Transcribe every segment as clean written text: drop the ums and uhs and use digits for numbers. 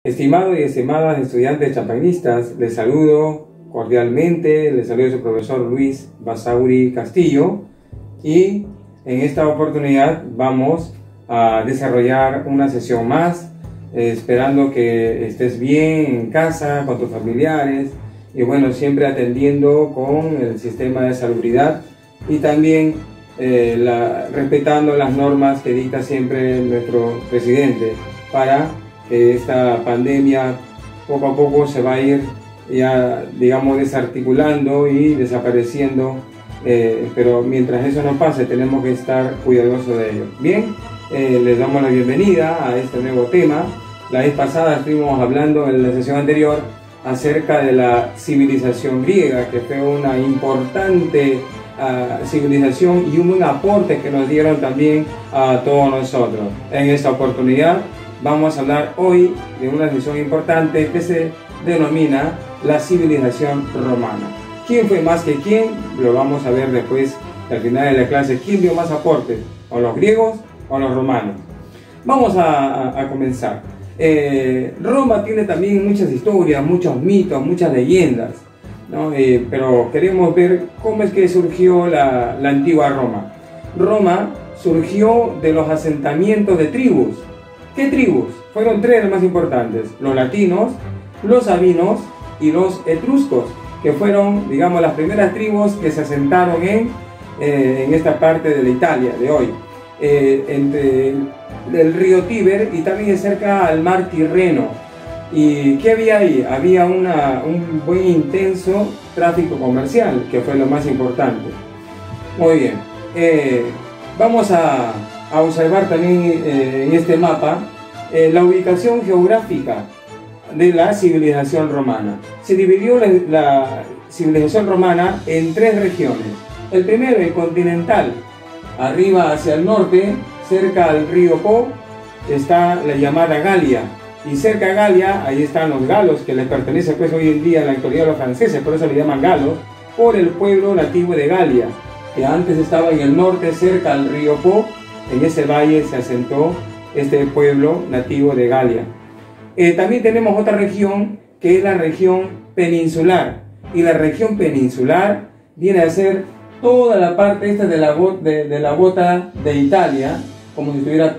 Estimados y estimadas estudiantes champañistas, les saludo cordialmente, les saludo su profesor Luis Basauri Castillo, y en esta oportunidad vamos a desarrollar una sesión más, esperando que estés bien en casa, con tus familiares, y bueno, siempre atendiendo con el sistema de salubridad y también respetando las normas que dicta siempre nuestro presidente para que esta pandemia poco a poco se va a ir ya, digamos, desarticulando y desapareciendo, pero mientras eso no pase tenemos que estar cuidadosos de ello. Bien, les damos la bienvenida a este nuevo tema. La vez pasada estuvimos hablando en la sesión anterior acerca de la civilización griega, que fue una importante civilización y un buen aporte que nos dieron también a todos nosotros. En esta oportunidad vamos a hablar hoy de una sesión importante que se denomina la civilización romana. ¿Quién fue más que quién? Lo vamos a ver después al final de la clase. ¿Quién dio más aportes? ¿O los griegos o los romanos? Vamos a comenzar. Roma tiene también muchas historias, muchos mitos, muchas leyendas, ¿no? Pero queremos ver cómo es que surgió la antigua Roma. Roma surgió de los asentamientos de tribus. ¿Qué tribus? Fueron tres las más importantes: los latinos, los sabinos y los etruscos, que fueron, digamos, las primeras tribus que se asentaron en esta parte de la Italia de hoy, entre el río Tíber y también cerca al mar Tirreno. ¿Y qué había ahí? Había un buen intenso tráfico comercial, que fue lo más importante. Muy bien, vamos a observar también en este mapa la ubicación geográfica de la civilización romana. Se dividió la civilización romana en tres regiones. El primero, el continental, arriba hacia el norte, cerca al río Po, está la llamada Galia, y cerca de Galia, ahí están los galos, que les pertenece pues hoy en día en la actualidad a los franceses, por eso le llaman galos, por el pueblo nativo de Galia, que antes estaba en el norte, cerca al río Po. En ese valle se asentó este pueblo nativo de Galia. También tenemos otra región, que es la región peninsular, y la región peninsular viene a ser toda la parte esta de la bota de Italia, como si estuviera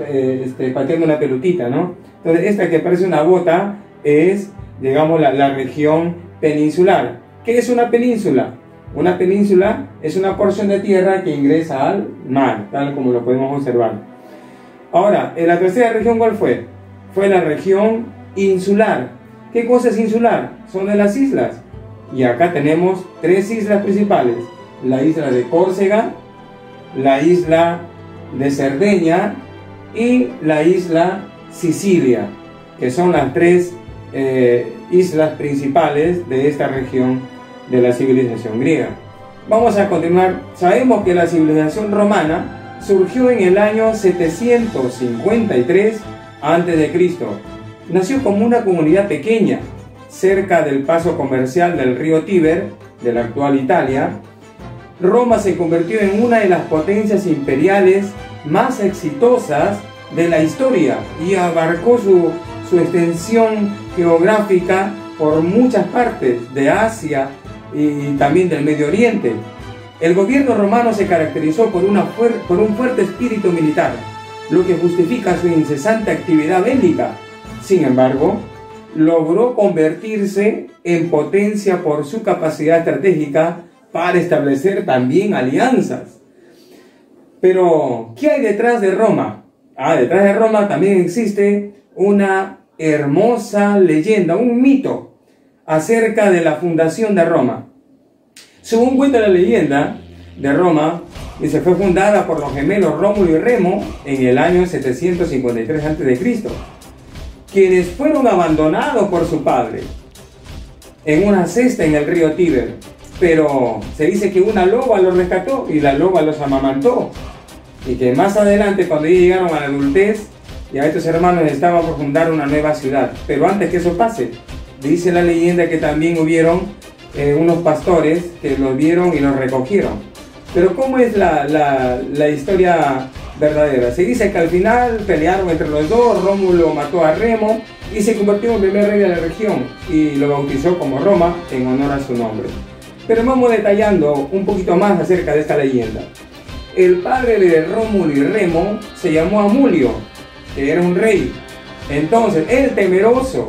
pateando una pelotita, ¿no? Entonces esta que parece una bota es, digamos, la región peninsular. ¿Qué es una península? Una península es una porción de tierra que ingresa al mar, tal como lo podemos observar. Ahora, en la tercera región, ¿cuál fue? Fue la región insular. ¿Qué cosa es insular? Son de las islas. Y acá tenemos tres islas principales: la isla de Córcega, la isla de Cerdeña y la isla Sicilia, que son las tres islas principales de esta región de la civilización griega. Vamos a continuar. Sabemos que la civilización romana surgió en el año 753 a.C. Nació como una comunidad pequeña cerca del paso comercial del río Tíber, de la actual Italia. Roma se convirtió en una de las potencias imperiales más exitosas de la historia y abarcó su extensión geográfica por muchas partes de Asia y también del Medio Oriente. El gobierno romano se caracterizó por un fuerte espíritu militar, lo que justifica su incesante actividad bélica. Sin embargo, logró convertirse en potencia por su capacidad estratégica para establecer también alianzas. Pero, ¿qué hay detrás de Roma? Detrás de Roma también existe una hermosa leyenda, un mito acerca de la fundación de Roma. Según cuenta la leyenda de Roma, se fue fundada por los gemelos Rómulo y Remo en el año 753 a.C., quienes fueron abandonados por su padre en una cesta en el río Tíber. Pero se dice que una loba los rescató y la loba los amamantó, y que más adelante, cuando ellos llegaron a la adultez, ya estos hermanos estaban por fundar una nueva ciudad. Pero antes que eso pase, dice la leyenda que también hubieron unos pastores que los vieron y los recogieron. Pero ¿cómo es la historia verdadera? Se dice que al final pelearon entre los dos, Rómulo mató a Remo y se convirtió en el primer rey de la región y lo bautizó como Roma en honor a su nombre. Pero vamos detallando un poquito más acerca de esta leyenda. El padre de Rómulo y Remo se llamó Amulio, que era un rey. Entonces, él, temeroso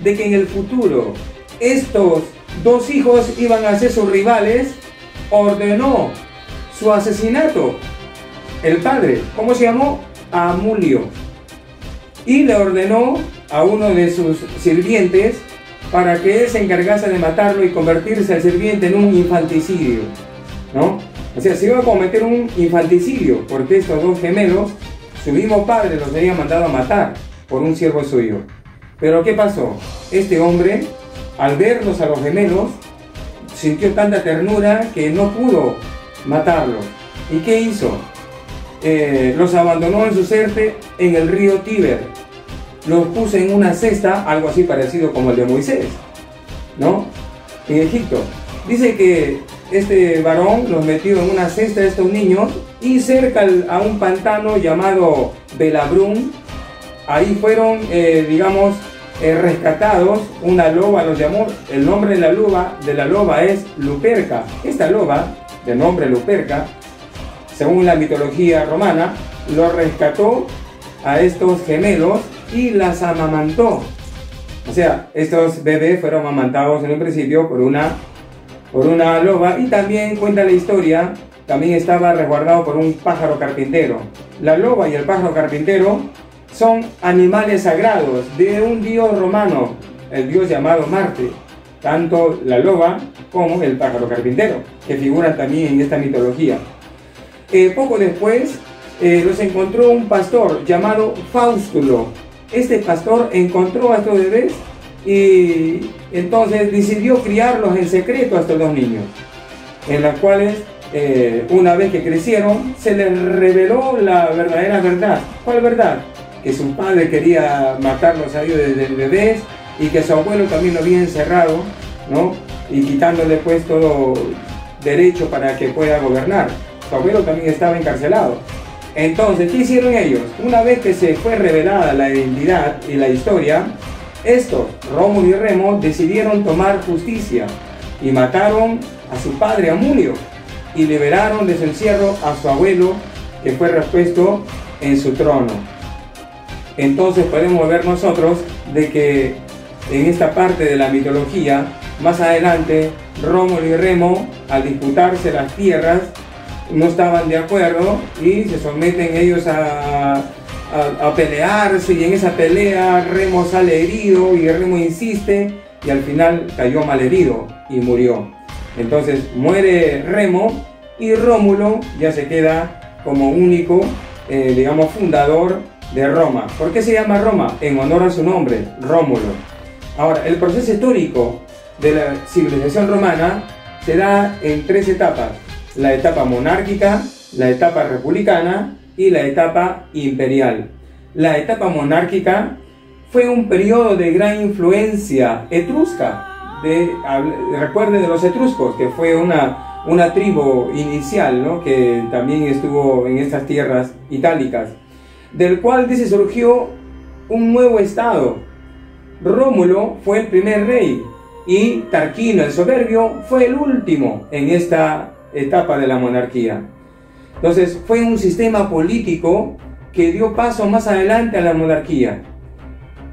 de que en el futuro estos dos hijos iban a ser sus rivales, ordenó su asesinato. El padre, ¿cómo se llamó? Amulio. Y le ordenó a uno de sus sirvientes para que él se encargase de matarlo y convertirse al sirviente en un infanticidio, ¿no? O sea, se iba a cometer un infanticidio porque estos dos gemelos, su mismo padre los había mandado a matar por un siervo suyo. Pero ¿qué pasó? Este hombre, al verlos a los gemelos, sintió tanta ternura que no pudo matarlos. ¿Y qué hizo? Los abandonó en su suerte en el río Tíber. Los puso en una cesta, algo así parecido como el de Moisés, ¿no? En Egipto. Dice que este varón los metió en una cesta de estos niños y cerca a un pantano llamado Belabrún, ahí fueron, rescatados. Una loba los llamó, el nombre de la loba es Luperca. Esta loba, de nombre Luperca, según la mitología romana, lo rescató a estos gemelos y las amamantó. O sea, estos bebés fueron amamantados en un principio por una loba, y también cuenta la historia, también estaba resguardado por un pájaro carpintero. La loba y el pájaro carpintero son animales sagrados de un dios romano, el dios llamado Marte, tanto la loba como el pájaro carpintero, que figuran también en esta mitología. Poco después los encontró un pastor llamado Faustulo. Este pastor encontró a estos bebés y entonces decidió criarlos en secreto a estos dos niños, en las cuales una vez que crecieron se les reveló la verdadera verdad. ¿Cuál verdad? Que su padre quería matarlos a ellos desde bebés y que su abuelo también lo había encerrado, ¿no? Y quitándole pues todo derecho para que pueda gobernar. Su abuelo también estaba encarcelado. Entonces, ¿qué hicieron ellos? Una vez que se fue revelada la identidad y la historia, estos, Rómulo y Remo, decidieron tomar justicia y mataron a su padre Amulio y liberaron de su encierro a su abuelo, que fue repuesto en su trono. Entonces podemos ver nosotros de que en esta parte de la mitología, más adelante, Rómulo y Remo, al disputarse las tierras, no estaban de acuerdo y se someten ellos a pelearse, y en esa pelea Remo sale herido y Remo insiste y al final cayó malherido y murió. Entonces muere Remo y Rómulo ya se queda como único, fundador de Roma. ¿Por qué se llama Roma? En honor a su nombre, Rómulo. Ahora, el proceso histórico de la civilización romana se da en tres etapas: la etapa monárquica, la etapa republicana y la etapa imperial. La etapa monárquica fue un periodo de gran influencia etrusca. Recuerden de los etruscos, que fue una tribu inicial, ¿no? Que también estuvo en estas tierras itálicas, del cual surgió un nuevo estado. Rómulo fue el primer rey y Tarquino el soberbio fue el último en esta etapa de la monarquía. Entonces fue un sistema político que dio paso más adelante a la monarquía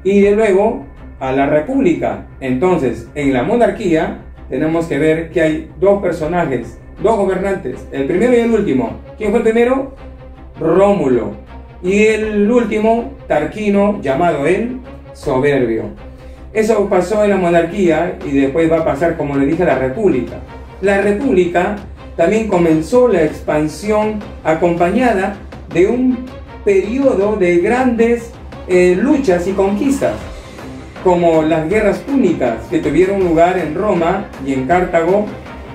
y de luego a la república. Entonces en la monarquía tenemos que ver que hay dos personajes, dos gobernantes, el primero y el último. ¿Quién fue el primero? Rómulo. Y el último, Tarquino, llamado el soberbio. Eso pasó en la monarquía y después va a pasar, como le dije, a la república. La república también comenzó la expansión acompañada de un periodo de grandes luchas y conquistas, como las guerras púnicas que tuvieron lugar en Roma y en Cartago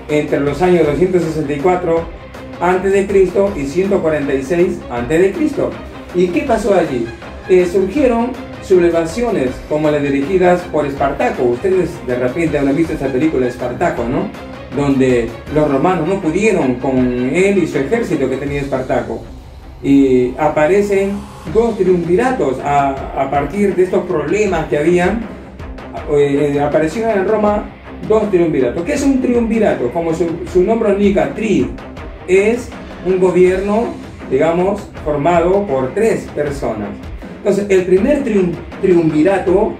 entre los años 264 a.C. y 146 a.C. ¿Y qué pasó allí? Surgieron sublevaciones como las dirigidas por Espartaco. Ustedes de repente habrán visto esa película Espartaco, ¿no? Donde los romanos no pudieron con él y su ejército que tenía Espartaco. Y aparecen dos triunviratos a partir de estos problemas que habían. Aparecieron en Roma dos triunviratos. ¿Qué es un triunvirato? Como su nombre indica, tri, es un gobierno, digamos, formado por tres personas. Entonces, el primer triunvirato,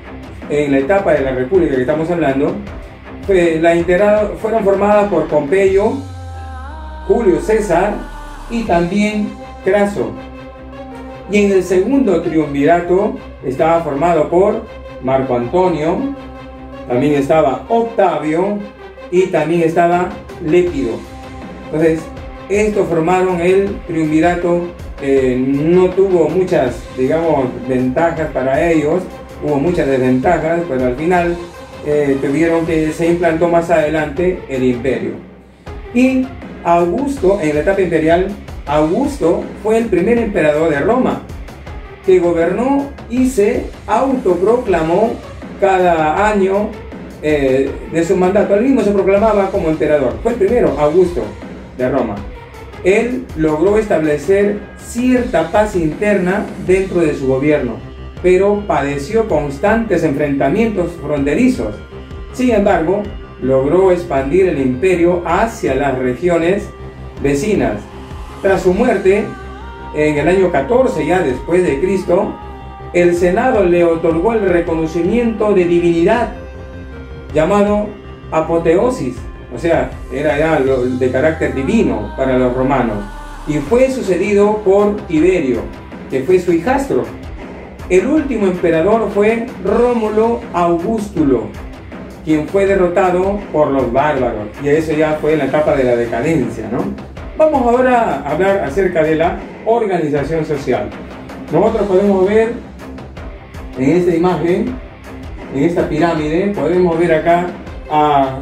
en la etapa de la República que estamos hablando, fueron formadas por Pompeyo, Julio César y también Craso. Y en el segundo triunvirato estaba formado por Marco Antonio, también estaba Octavio y también estaba Lépido. Entonces, estos formaron el triunvirato. No tuvo muchas, digamos, ventajas para ellos, hubo muchas desventajas, pero al final tuvieron que se implantó más adelante el imperio. Y Augusto, en la etapa imperial, Augusto fue el primer emperador de Roma, que gobernó y se autoproclamó cada año de su mandato. Él mismo se proclamaba como emperador. Fue el primero, Augusto, de Roma. Él logró establecer cierta paz interna dentro de su gobierno, pero padeció constantes enfrentamientos fronterizos. Sin embargo, logró expandir el imperio hacia las regiones vecinas. Tras su muerte, en el año 14 ya después de Cristo, el Senado le otorgó el reconocimiento de divinidad llamado apoteosis, o sea, era ya de carácter divino para los romanos, y fue sucedido por Tiberio, que fue su hijastro. El último emperador fue Rómulo Augustulo, quien fue derrotado por los bárbaros, y eso ya fue en la etapa de la decadencia, ¿no? Vamos ahora a hablar acerca de la organización social. Nosotros podemos ver en esta imagen, en esta pirámide, podemos ver acá a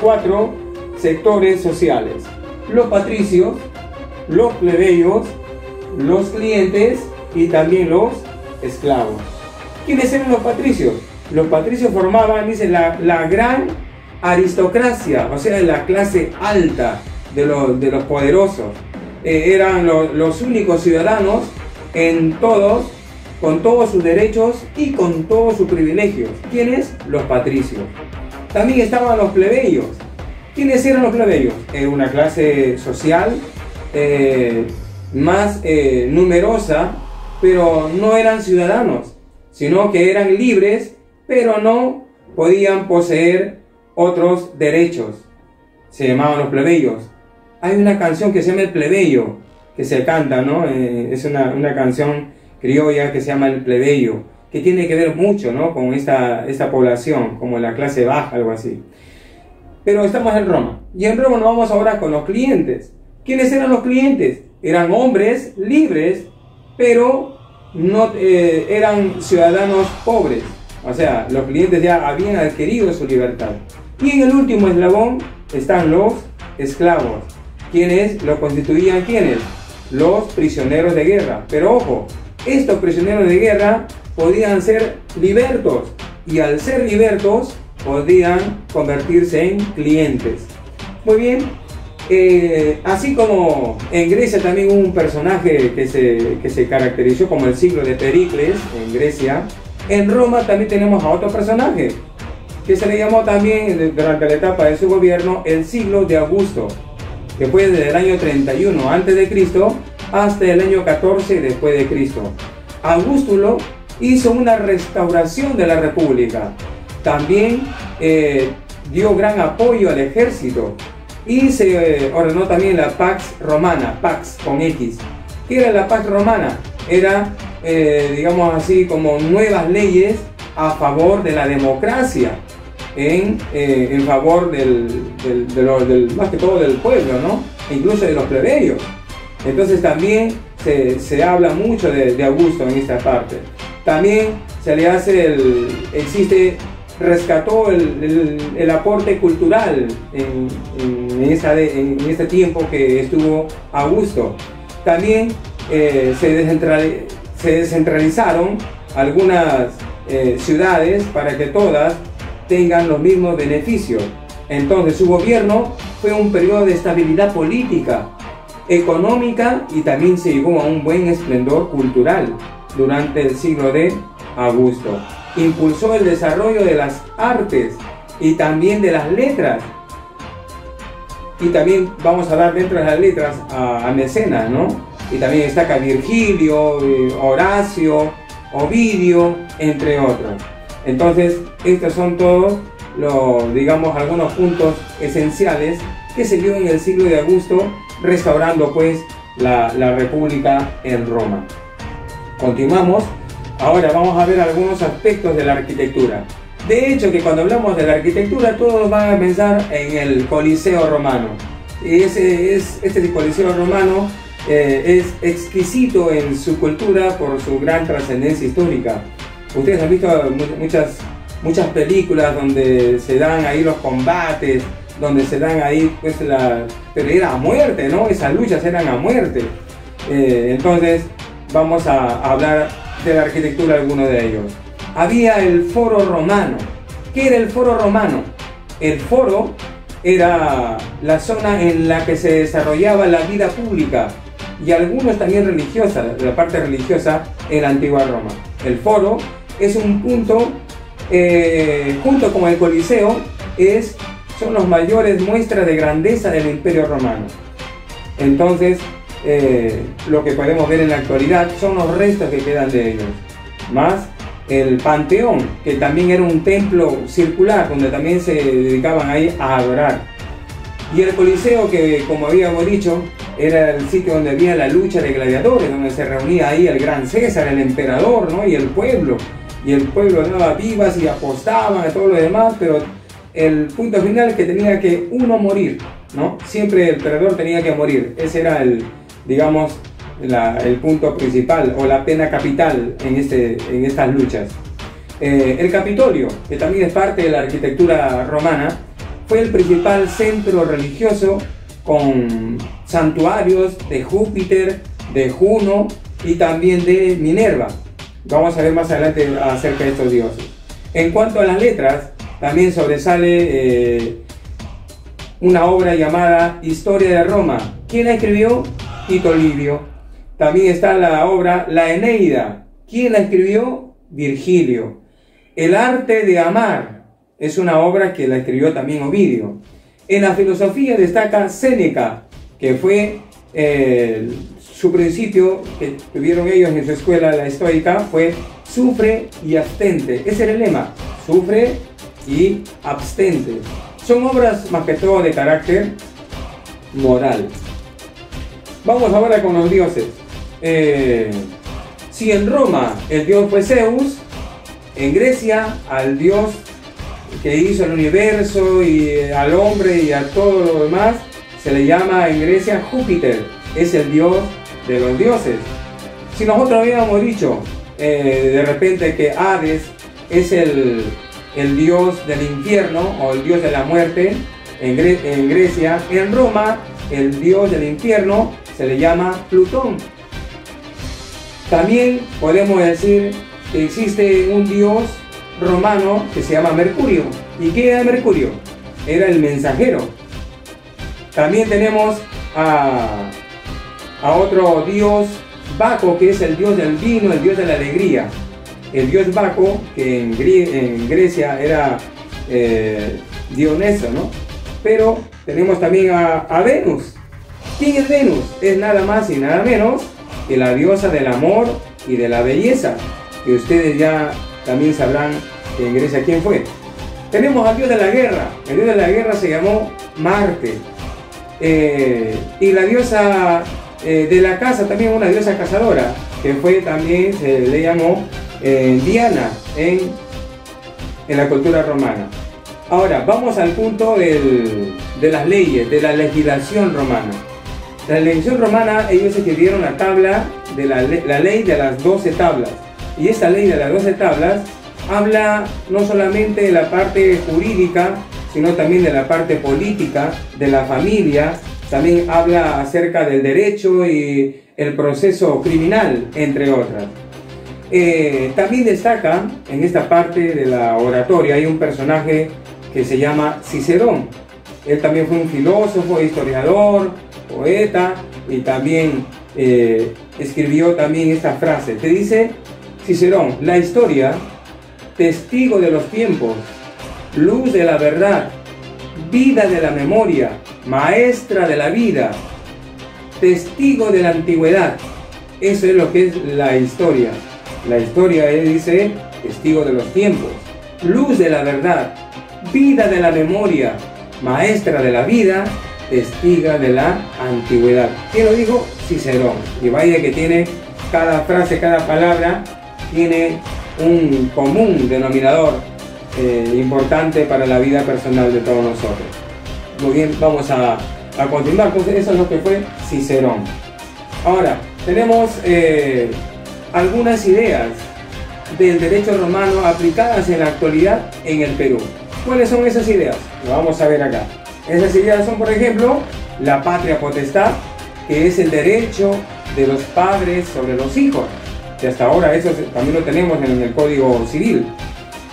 cuatro sectores sociales: los patricios, los plebeyos, los clientes y también los esclavos. ¿Quiénes eran los patricios? Los patricios formaban, dice, la gran aristocracia, o sea, la clase alta de los poderosos. Eran los únicos ciudadanos con todos sus derechos y con todos sus privilegios. ¿Quiénes? Los patricios. También estaban los plebeyos. ¿Quiénes eran los plebeyos? Era una clase social más numerosa, pero no eran ciudadanos, sino que eran libres, pero no podían poseer otros derechos. Se llamaban los plebeyos. Hay una canción que se llama El Plebeyo, que se canta, ¿no? Es una canción criolla que se llama El Plebeyo, que tiene que ver mucho, ¿no?, con esta población, como la clase baja, algo así. Pero estamos en Roma, y en Roma nos vamos ahora con los clientes. ¿Quiénes eran los clientes? Eran hombres libres, pero no eran ciudadanos pobres. O sea, los clientes ya habían adquirido su libertad. Y en el último eslabón están los esclavos. ¿Quiénes lo constituían? ¿Quiénes? Los prisioneros de guerra. Pero ojo, estos prisioneros de guerra podían ser libertos, y al ser libertos podían convertirse en clientes. Muy bien, así como en Grecia también hubo un personaje que se caracterizó como el siglo de Pericles en Grecia, en Roma también tenemos a otro personaje que se le llamó también durante la etapa de su gobierno el siglo de Augusto, que fue desde el año 31 a.C. hasta el año 14 después de Cristo. Augustulo hizo una restauración de la república. También dio gran apoyo al ejército, y se ordenó también la Pax Romana, Pax con X. ¿Qué era la Pax Romana? Era, digamos así, como nuevas leyes a favor de la democracia, en favor más que todo del pueblo, ¿no? Incluso de los plebeyos. Entonces también se habla mucho de Augusto en esta parte. También se le hace rescató el aporte cultural en este tiempo que estuvo Augusto. También se descentralizaron algunas ciudades para que todas tengan los mismos beneficios. Entonces su gobierno fue un periodo de estabilidad política, económica y también se llegó a un buen esplendor cultural durante el siglo de Augusto. Impulsó el desarrollo de las artes y también de las letras. Y también vamos a dar dentro de las letras a Mecenas, ¿no? Y también destaca Virgilio, Horacio, Ovidio, entre otros. Entonces, estos son todos digamos, algunos puntos esenciales que se dio en el siglo de Augusto, restaurando pues la República en Roma. Continuamos. Ahora vamos a ver algunos aspectos de la arquitectura. De hecho, que cuando hablamos de la arquitectura, todos van a pensar en el Coliseo romano. Y este Coliseo romano es exquisito en su cultura por su gran trascendencia histórica. Ustedes han visto muchas películas donde se dan ahí los combates, donde se dan ahí pues pero era a muerte, ¿no? Esas luchas eran a muerte. Entonces vamos a hablar de la arquitectura de alguno de ellos. Había el Foro Romano. ¿Qué era el Foro Romano? El foro era la zona en la que se desarrollaba la vida pública y algunos también religiosa, la parte religiosa en la antigua Roma. El foro es un punto, junto con el Coliseo, son las mayores muestras de grandeza del Imperio Romano. Entonces, lo que podemos ver en la actualidad son los restos que quedan de ellos, más el Panteón, que también era un templo circular donde también se dedicaban ahí a adorar, y el Coliseo, que como habíamos dicho era el sitio donde había la lucha de gladiadores, donde se reunía ahí el gran César, el emperador, ¿no? y el pueblo daba vivas y apostaban a todo lo demás, pero el punto final es que tenía que uno morir, ¿no? Siempre el perdedor tenía que morir. Ese era digamos, el punto principal o la pena capital en estas luchas. El Capitolio, que también es parte de la arquitectura romana, fue el principal centro religioso con santuarios de Júpiter, de Juno y también de Minerva. Vamos a ver más adelante acerca de estos dioses. En cuanto a las letras, también sobresale una obra llamada Historia de Roma. ¿Quién la escribió? Tito Livio. También está la obra La Eneida. ¿Quién la escribió? Virgilio. El arte de amar es una obra que la escribió también Ovidio. En la filosofía destaca Séneca, que fue su principio que tuvieron ellos en su escuela, la estoica, fue sufre y abstente. Ese era el lema, sufre y abstente. Son obras más que todo de carácter moral. Vamos ahora con los dioses. Si en Roma el dios fue Zeus, en Grecia al dios que hizo el universo y al hombre y a todo lo demás se le llama en Grecia Júpiter. Es el dios de los dioses. Si nosotros habíamos dicho de repente que Hades es el dios del infierno o el dios de la muerte en Grecia, en Roma el dios del infierno se le llama Plutón. También podemos decir que existe un dios romano que se llama Mercurio. ¿Y qué era Mercurio? Era el mensajero. También tenemos a otro dios, Baco, que es el dios del vino, el dios de la alegría. El dios Baco, que en Grecia era Dioniso, ¿no? Pero tenemos también a Venus. ¿Quién es Venus? Es nada más y nada menos que la diosa del amor y de la belleza, que ustedes ya también sabrán en Grecia quién fue. Tenemos al dios de la guerra. El dios de la guerra se llamó Marte. Y la diosa de la casa, también una diosa cazadora, que fue también, se le llamó Diana en la cultura romana. Ahora, vamos al punto de las leyes, de la legislación romana. La legislación romana, ellos escribieron la tabla de la ley de las 12 tablas. Y esta ley de las 12 tablas habla no solamente de la parte jurídica, sino también de la parte política, de la familia. También habla acerca del derecho y el proceso criminal, entre otras. También destaca en esta parte de la oratoria, hay un personaje que se llama Cicerón. Él también fue un filósofo, historiador, poeta, y también escribió también esta frase que dice Cicerón: la historia, testigo de los tiempos, luz de la verdad, vida de la memoria, maestra de la vida, testigo de la antigüedad. Eso es lo que es la historia. La historia dice testigo de los tiempos, luz de la verdad, vida de la memoria, maestra de la vida, testiga de la antigüedad. ¿Quién lo dijo? Cicerón. Y vaya que tiene cada frase, cada palabra tiene un común denominador importante para la vida personal de todos nosotros. Muy bien, vamos a continuar. Entonces eso es lo que fue Cicerón. Ahora, tenemos algunas ideas del derecho romano aplicadas en la actualidad en el Perú. ¿Cuáles son esas ideas? Lo vamos a ver acá. Esas ideas son, por ejemplo, la patria potestad, que es el derecho de los padres sobre los hijos, que hasta ahora eso también lo tenemos en el Código Civil.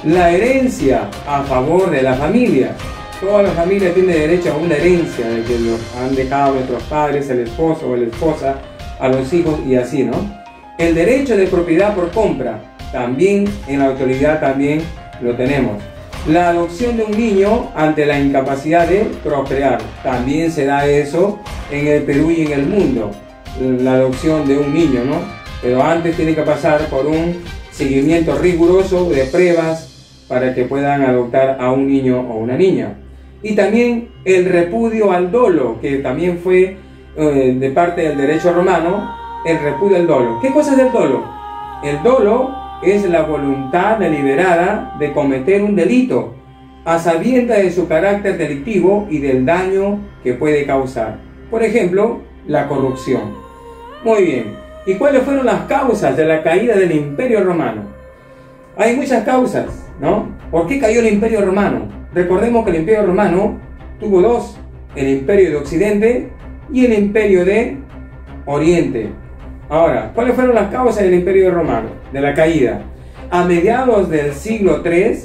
La herencia a favor de la familia. Toda la familia tiene derecho a una herencia de que los han dejado nuestros padres, el esposo o la esposa, a los hijos y así, ¿no? El derecho de propiedad por compra, también en la actualidad también lo tenemos. La adopción de un niño ante la incapacidad de procrear, también se da eso en el Perú y en el mundo. La adopción de un niño, ¿no? Pero antes tiene que pasar por un seguimiento riguroso de pruebas para que puedan adoptar a un niño o una niña. Y también el repudio al dolo, que también fue de parte del derecho romano, el repudio al dolo. ¿Qué cosa es el dolo? El dolo es la voluntad deliberada de cometer un delito, a sabiendas de su carácter delictivo y del daño que puede causar. Por ejemplo, la corrupción. Muy bien. ¿Y cuáles fueron las causas de la caída del Imperio Romano? Hay muchas causas, ¿no? ¿Por qué cayó el Imperio Romano? Recordemos que el Imperio Romano tuvo dos: el Imperio de Occidente y el Imperio de Oriente. Ahora, ¿cuáles fueron las causas del Imperio Romano, de la caída? A mediados del siglo III,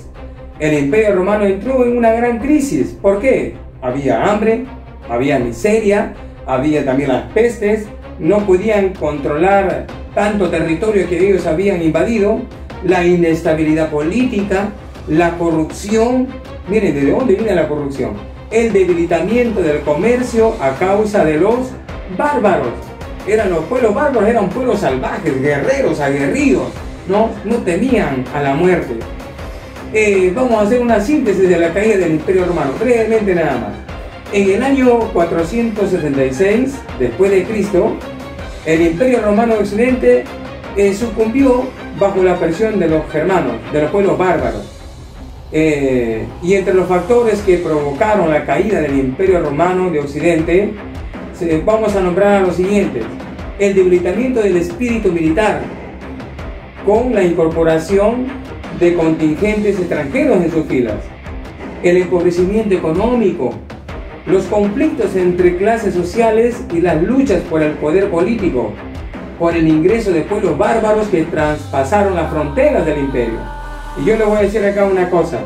el Imperio Romano entró en una gran crisis. ¿Por qué? Había hambre, había miseria, había también las pestes, no podían controlar tanto territorio que ellos habían invadido, la inestabilidad política, la corrupción. Miren, ¿de dónde viene la corrupción? El debilitamiento del comercio a causa de los bárbaros. Los pueblos bárbaros eran pueblos salvajes, guerreros, aguerridos, no temían a la muerte. Vamos a hacer una síntesis de la caída del Imperio Romano, brevemente nada más. En el año 476 después de Cristo, el Imperio Romano de Occidente sucumbió bajo la presión de los germanos, de los pueblos bárbaros. Y entre los factores que provocaron la caída del Imperio Romano de Occidente, vamos a nombrar a los siguientes: el debilitamiento del espíritu militar, con la incorporación de contingentes extranjeros en sus filas, el empobrecimiento económico, los conflictos entre clases sociales y las luchas por el poder político, por el ingreso de pueblos bárbaros que traspasaron las fronteras del imperio. Y yo le voy a decir acá una cosa,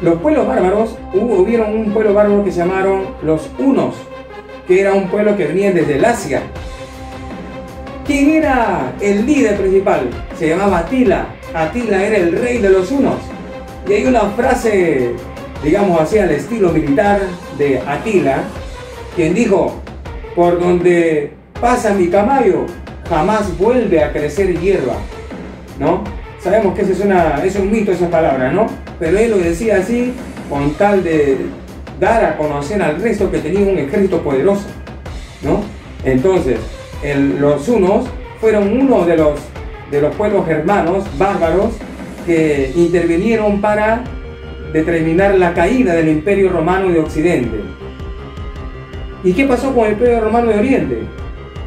los pueblos bárbaros, hubieron un pueblo bárbaro que se llamaron los hunos, que era un pueblo que venía desde el Asia. ¿Quién era el líder principal? Se llamaba Atila. Atila era el rey de los hunos. Y hay una frase, digamos así, al estilo militar de Atila, quien dijo: por donde pasa mi caballo, jamás vuelve a crecer hierba, ¿no? Sabemos que eso es un mito, esa palabra, ¿no? Pero él lo decía así con tal de dar a conocer al resto que tenía un ejército poderoso, ¿no? Entonces, los hunos fueron uno de los pueblos germanos bárbaros que intervinieron para determinar la caída del Imperio Romano de Occidente. ¿Y qué pasó con el Imperio Romano de Oriente?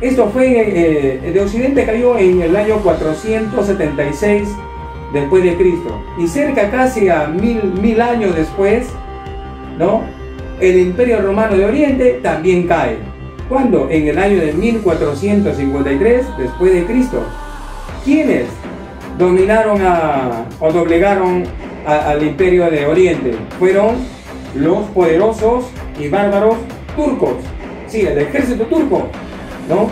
Esto fue, de Occidente cayó en el año 476 después de Cristo, y cerca casi a mil años después, ¿no?, el Imperio Romano de Oriente también cae. ¿Cuándo? En el año de 1453 después de Cristo. ¿Quiénes dominaron o doblegaron al Imperio de Oriente? Fueron los poderosos y bárbaros turcos. Sí, el ejército turco, ¿no?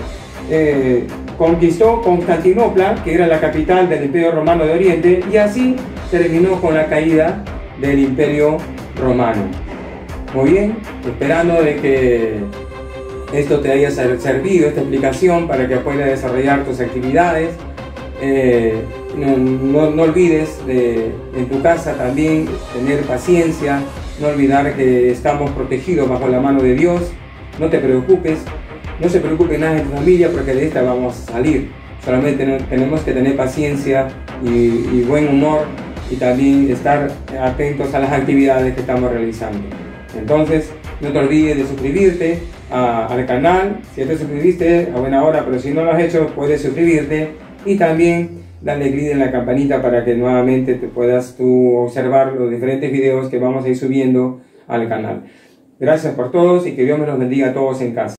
Conquistó Constantinopla, que era la capital del Imperio Romano de Oriente, y así terminó con la caída del Imperio Romano. Muy bien, esperando de que esto te haya servido, esta explicación, para que puedas desarrollar tus actividades. No olvides en tu casa también tener paciencia, no olvidar que estamos protegidos bajo la mano de Dios. No te preocupes, no se preocupe nada en tu familia, porque de esta vamos a salir. Solamente tenemos que tener paciencia y buen humor, y también estar atentos a las actividades que estamos realizando. Entonces, no te olvides de suscribirte al canal. Si ya te suscribiste, a buena hora, pero si no lo has hecho, puedes suscribirte, y también darle clic en la campanita para que nuevamente te puedas tú observar los diferentes videos que vamos a ir subiendo al canal. Gracias por todos y que Dios me los bendiga a todos en casa.